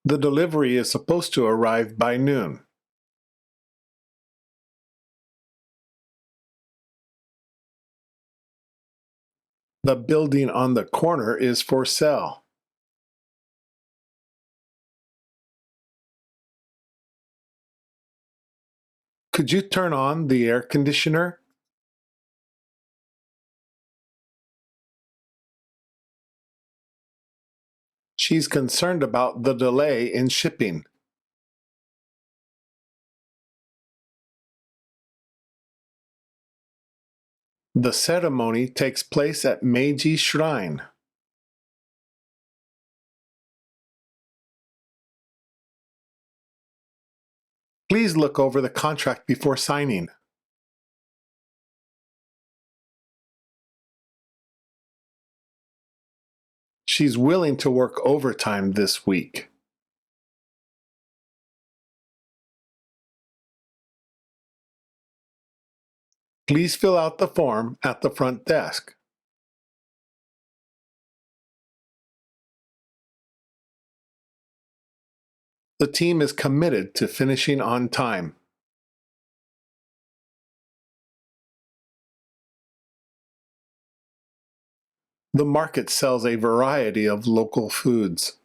The delivery is supposed to arrive by noon. The building on the corner is for sale. Could you turn on the air conditioner? She's concerned about the delay in shipping. The ceremony takes place at Meiji Shrine. Please look over the contract before signing. She's willing to work overtime this week. Please fill out the form at the front desk. The team is committed to finishing on time. The market sells a variety of local foods.